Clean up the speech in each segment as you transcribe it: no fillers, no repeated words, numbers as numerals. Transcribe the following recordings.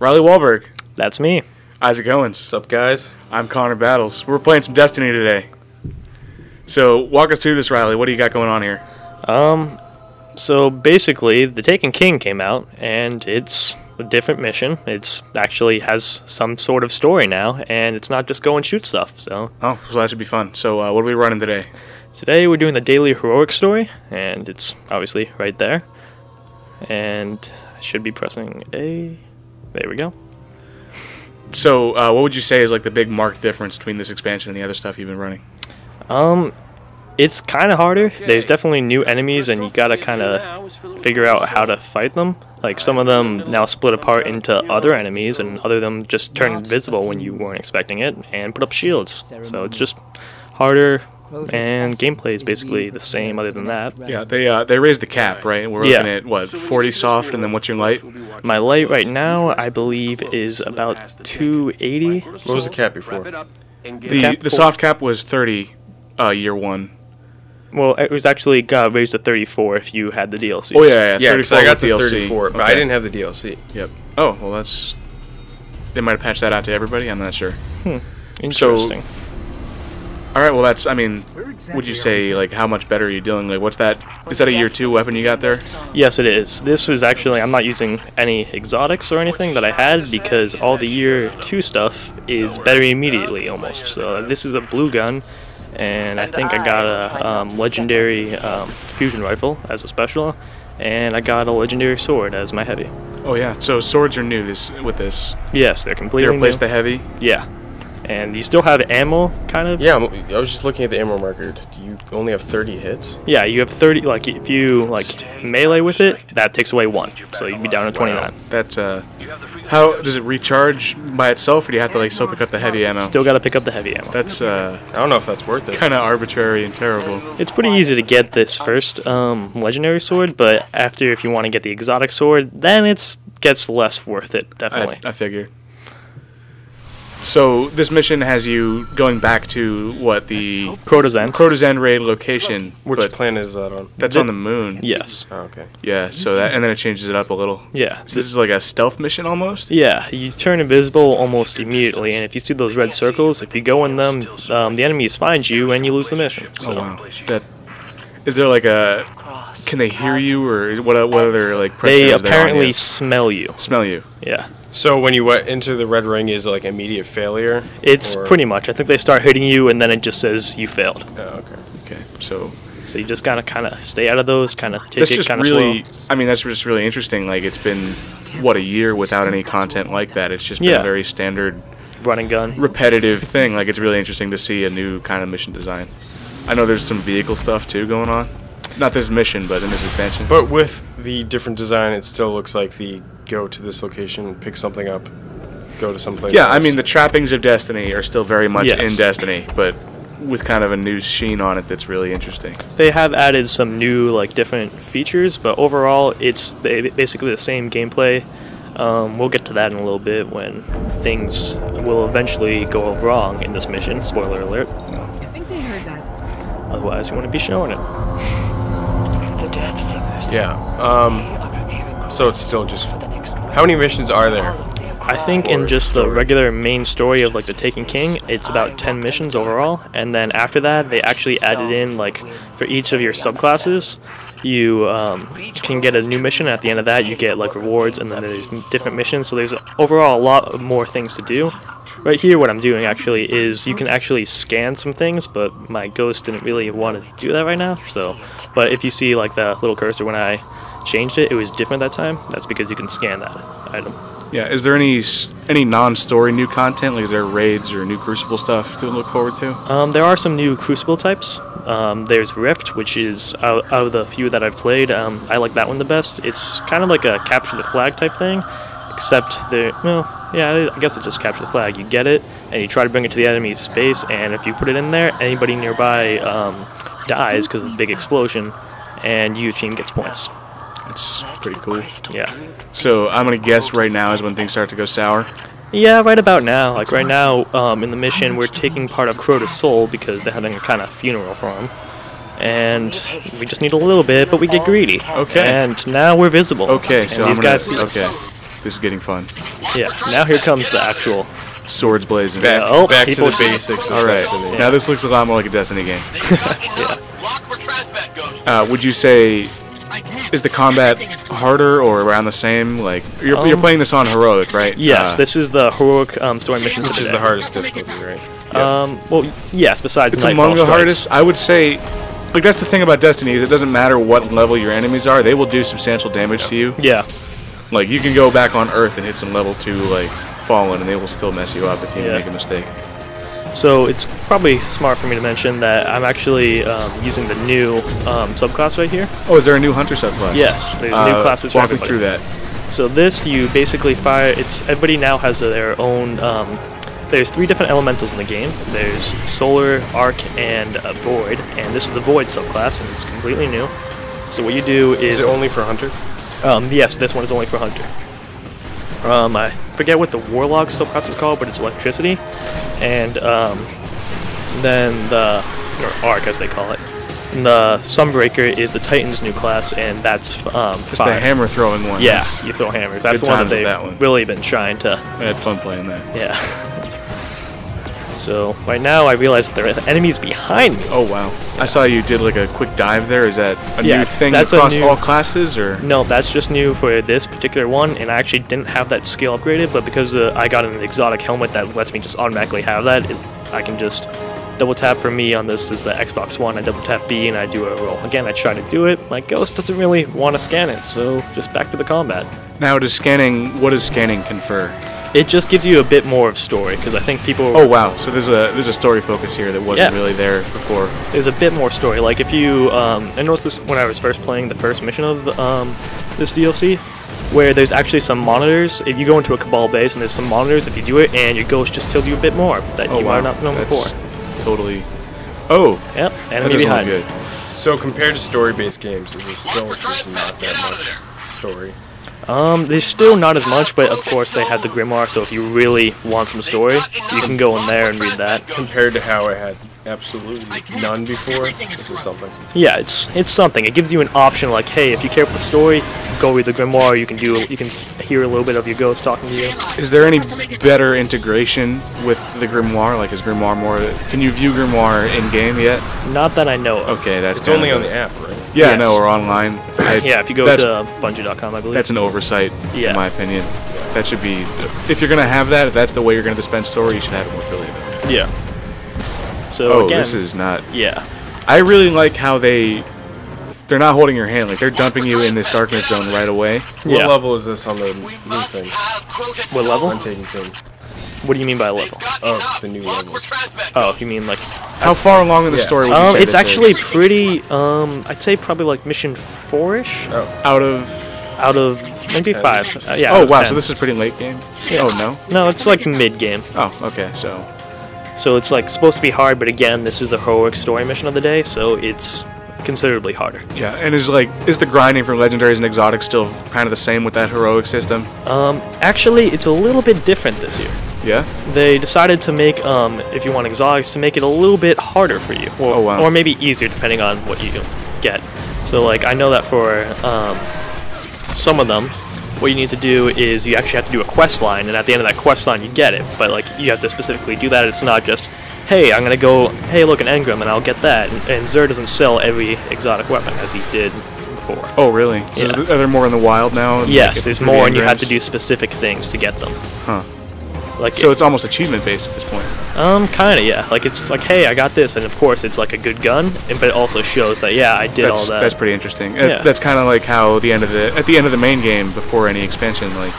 Riley Walberg. That's me. Isaac Owens. What's up, guys? I'm Conor Battles. We're playing some Destiny today. So walk us through this, Riley. What do you got going on here? So basically, the Taken King came out, and it's a different mission. It's actually has some sort of story now, and it's not just go and shoot stuff. So that should be fun. So what are we running today? Today we're doing the daily heroic story, and it's obviously right there. And I should be pressing A. There we go. So what would you say is like the big marked difference between this expansion and the other stuff you've been running? It's kind of harder. There's definitely new enemies, and you gotta kind of figure out how to fight them. Like, some of them now split apart into other enemies, and other of them just turn invisible when you weren't expecting it, and put up shields. So it's just harder, and gameplay is basically the same other than that. Yeah, they raised the cap, right? We're looking at, what, 40 soft, and then what's your light? My light right now, I believe, is about 280. What was the cap before? The soft cap was 30 year one. Well, it was actually raised to 34 if you had the DLC. Oh, yeah. Yeah, because I got to DLC. 34, but okay. I didn't have the DLC. Yep. Oh, well, that's... They might have patched that out to everybody. I'm not sure. Interesting. So, all right, well, that's... I mean, would you say, like, how much better are you doing? Like, what's that... Is that a year 2 weapon you got there? Yes, it is. This was actually... I'm not using any exotics or anything that I had, because all the year 2 stuff is better immediately, almost. So this is a blue gun. And I think I got a legendary fusion rifle as a special, and I got a legendary sword as my heavy. Oh yeah, so swords are new with this. Yes, they're completely They replaced new. the heavy? Yeah. And you still have ammo, kind of? Yeah, I was just looking at the ammo marker. Do you only have 30 hits? Yeah, you have 30, like, if you, like, melee with it, that takes away 1, so you'd be down to 29. Wow. That's, how, does it recharge by itself, or do you have to, like, still pick up the heavy ammo? Still gotta pick up the heavy ammo. That's, I don't know if that's worth it. kind of arbitrary and terrible. It's pretty easy to get this first legendary sword, but after, if you want to get the exotic sword, then it gets less worth it, definitely. I figure. So this mission has you going back to what, the Crota's End raid location? Which planet is that on? That's on the moon. Yes. Oh, okay. Yeah. So that, and then it changes it up a little. Yeah. So this is like a stealth mission almost. Yeah. You turn invisible almost immediately, and if you see those red circles, if you go in them, the enemies find you, and you lose the mission. So. Oh wow. Is there like a? Can they hear you, or what other like? They apparently smell you. Smell you. Yeah. So when you went into the red ring, is it like immediate failure? It's pretty much. I think they start hitting you, and then it just says you failed. Oh, okay. Okay. So you just gotta kind of stay out of those, kind of take it kind of really, slow. I mean, that's just really interesting. Like, it's been, what, a year without any content like that. It's just been a very standard, run and gun, repetitive thing. Like, it's really interesting to see a new kind of mission design. I know there's some vehicle stuff too going on. Not this mission, but in this expansion. But with the different design, it still looks like the go to this location, pick something up, go to someplace else. I mean, the trappings of Destiny are still very much in Destiny, but with kind of a new sheen on it that's really interesting. They have added some new, like, different features, but overall, it's basically the same gameplay. We'll get to that in a little bit when things will eventually go wrong in this mission. Spoiler alert. I think they heard that. Otherwise, you wouldn't be showing it. The Death Singers. Yeah. So it's still just... How many missions are there? I think in just the regular main story of, like, the Taken King, it's about 10 missions overall, and then after that, they actually added in, like, for each of your subclasses, you can get a new mission, and at the end of that, you get, like, rewards, and then there's different missions, so there's overall a lot more things to do. Right here, what I'm doing, actually, is you can actually scan some things, but my ghost didn't really want to do that right now, so, but if you see, like, the little cursor when I changed it, it was different that time. That's because you can scan that item. Yeah, is there any non-story new content? Like, is there raids or new Crucible stuff to look forward to? There are some new Crucible types. There's Rift, which is, out of the few that I've played, I like that one the best. It's kind of like a capture the flag type thing, except I guess it's just capture the flag. You get it, and you try to bring it to the enemy's space, and if you put it in there, anybody nearby dies because of the big explosion, and your team gets points. That's pretty cool. Yeah. So I'm going to guess right now is when things start to go sour? Yeah, right about now. Like, right now, in the mission, we're taking part of Crota's soul because they're having a kind of funeral for him. And we just need a little bit, but we get greedy. Okay. And now we're visible. Okay, so these guys see okay. us. This is getting fun. Yeah. Now here comes the actual. Swords blazing. Back to people the basics of All right. Destiny. Now this looks a lot more like a Destiny game. Yeah. Would you say is the combat harder or around the same? Like you're playing this on heroic, right? Yes, this is the heroic story mission, Which is the hardest difficulty, right? Well, yes. Besides, It's Nightfall among the Strikes. hardest. I would say, like that's the thing about Destiny is it doesn't matter what level your enemies are; they will do substantial damage to you. Yeah. Like you can go back on Earth and hit some level 2 like Fallen, and they will still mess you up if you make a mistake. So it's probably smart for me to mention that I'm actually using the new subclass right here. Oh, is there a new Hunter subclass? Yes, there's new classes for walk me everybody. through that. So this, you basically fire. Everybody now has their own. There's 3 different elementals in the game. There's Solar, Arc, and Void, and this is the Void subclass, and it's completely new. So what you do is. Is it only for Hunter? Yes, this one is only for Hunter. I forget what the Warlock subclass is called, but it's electricity, and then or Arc as they call it. And the Sunbreaker is the Titan's new class, and that's Just fire. the hammer throwing one. Yeah, That's- you throw hammers. That's good the one times that with they've that one. really been trying to. I had fun playing that. Yeah. So right now I realize that there are enemies behind me. Oh wow! I saw you did like a quick dive there. Is that a Yeah, new thing that's a across new- all classes, or? No, that's just new for this particular one, and I actually didn't have that skill upgraded, but because I got an exotic helmet that lets me just automatically have that, I can just double tap. For me on this is the Xbox One. I double tap B and I do a roll. Again, I try to do it. My ghost doesn't really want to scan it, so just back to the combat. Now, what does scanning confer? It just gives you a bit more of story, because I think people... Oh wow! So there's a story focus here that wasn't Yeah. really there before. There's a bit more story. Like if you, I noticed this when I was first playing the first mission of this DLC, where there's actually some monitors. If you go into a Cabal base and there's some monitors, if you do it, and your ghost just tells you a bit more that Oh you wow! might not know That's before. totally. Oh, Yep, that enemy doesn't look behind. good. So compared to story-based games, is this still just not that much story? There's still not as much, but of course they have the Grimoire. So if you really want some story, you can go in there and read that. Compared to how it had absolutely none before, this is something. Yeah, it's something. It gives you an option like, hey, if you care about the story, go read the Grimoire. You can hear a little bit of your ghost talking to you. Is there any better integration with the Grimoire? Like, is Grimoire more? Can you view Grimoire in game yet? Not that I know of. Okay, that's It's kinda only on good. the app, right? Yeah, Yes. no, or online. Yeah, if you go that's, to Bungie.com, I believe. that's an oversight, Yeah. in my opinion. That should be. If you're gonna have that, if that's the way you're gonna dispense story, you should have it more freely available. Yeah. So Oh, again, this is not. yeah. I really like how they're not holding your hand. Like they're dumping you in this darkness zone right away. What Yeah. level is this on the new thing? What level? On Taken King. What do you mean by level? Of the new levels. Oh, you mean like? How far along in the Yeah. story would you say It's this actually is? pretty. I'd say probably like mission 4-ish Oh, Out of. out of maybe 5. Yeah. out Oh of wow! 10. So this is pretty late game. Yeah. Oh no. No, it's like mid game. Oh okay. So it's like supposed to be hard, but again, this is the heroic story mission of the day, so it's considerably harder. Yeah, and is the grinding for legendaries and exotics still kind of the same with that heroic system? Actually, it's a little bit different this year. Yeah. They decided to make, if you want exotics, to make it a little bit harder for you, or, Oh, wow. or maybe easier depending on what you get. So like I know that for some of them, what you need to do is you actually have to do a quest line, and at the end of that quest line you get it. But like you have to specifically do that. It's not just, hey, I'm gonna go, hey, look, an engram, and I'll get that. And Xur doesn't sell every exotic weapon as he did before. Oh really? So Yeah. are there more in the wild now? Yes, Like, there's through the more, and you have to engrams? do specific things to get them. Huh. Like So it's almost achievement based at this point. kind of, yeah. Like it's like, hey, I got this, and of course it's like a good gun, but it also shows that yeah, I did all that. That's pretty interesting. Yeah. That's kind of like how at the end of the main game before any expansion, like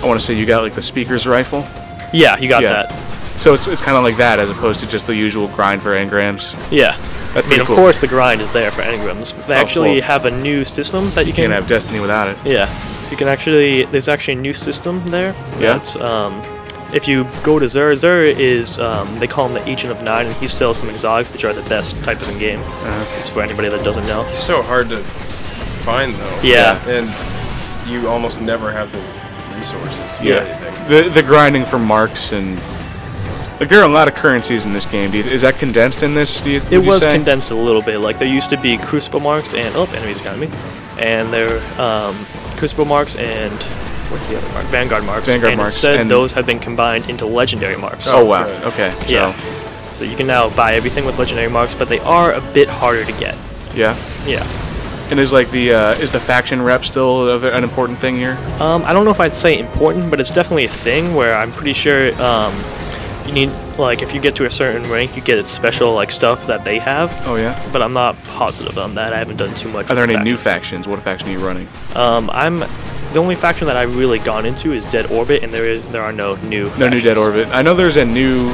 I want to say you got like the speaker's rifle. Yeah, you got Yeah. that. So it's kind of like that as opposed to just the usual grind for engrams. Yeah. That's I mean, pretty of cool. course the grind is there for engrams. They actually cool. have a new system that you Can't can. have Destiny without it. Yeah, you can actually. There's actually a new system there. Yeah. That's, if you go to Xur, Xur is they call him the Agent of Nine, and he sells some exotics, which are the best type of in game. It's for anybody that doesn't know. it's so hard to find though. Yeah. And you almost never have the resources to Yeah. get anything. The grinding for marks and like there are a lot of currencies in this game. Is that condensed in this? It would you was say? condensed a little bit. Like there used to be crucible marks and enemies behind me, and there crucible marks and what's the other mark? Vanguard marks. Vanguard and marks, instead, and- those have been combined into legendary marks. Oh wow. good. Okay. So, Yeah. So you can now buy everything with legendary marks, but they are a bit harder to get. Yeah. Yeah. And is like is the faction rep still an important thing here? I don't know if I'd say important, but it's definitely a thing where I'm pretty sure you need, like, if you get to a certain rank, you get special, like, stuff that they have. Oh yeah. But I'm not positive on that. I haven't done too much. Are there with any new factions. factions? What faction are you running? The only faction that I've really gone into is Dead Orbit, and there are no new. No new Dead factions. Orbit. I know there's a new.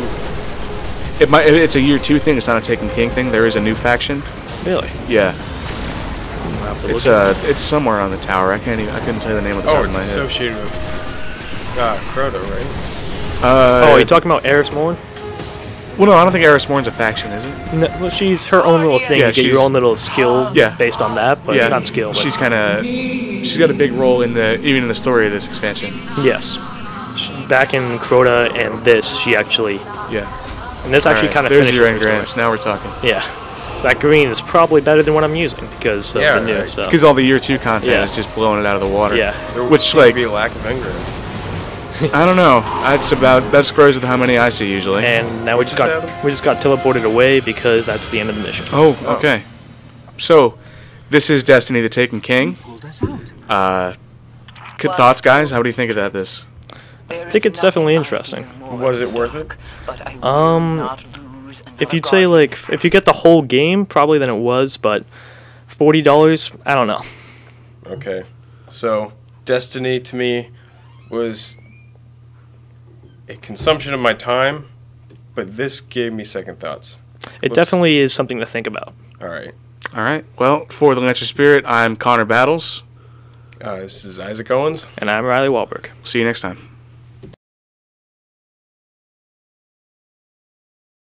It's a year 2 thing. It's not a Taken King thing. There is a new faction. Really? Yeah. I'll have to look It's somewhere on the tower. I couldn't tell you the name of the top Oh, of it's my head. associated with Crota, right? Oh, are you talking about Eris Morn? Well, no, I don't think Eris Morn's a faction, is it? No, well, she's her own little thing. Yeah, you get your she's- own little skill Yeah. based on that, but Yeah, not skill. But she's got a big role even in the story of this expansion. yes. Back in Crota and this, she actually, Yeah. and this actually Alright, kind of there's finishes your her story. engrams. Now we're talking. Yeah. So that green is probably better than what I'm using because of Yeah, the new right. stuff. Because all the year 2 content Yeah. is just blowing it out of the water. Yeah. There would Which, seem like, to be a lack of engrams. I don't know. That squares with how many I see usually. And now we just What'd got you teleported away because that's the end of the mission. Oh, okay. So, this is Destiny: The Taken King. Good thoughts, guys? How do you think about this? I think it's definitely interesting. Was it worth it? If you'd say, like, if you get the whole game, probably then it was, but $40, I don't know. Okay. So, Destiny to me was a consumption of my time, but this gave me second thoughts. It definitely is something to think about. All right. All right. Well, for the Lancer Spirit, I'm Conor Battles. This is Isaac Owens. And I'm Riley Walberg. See you next time.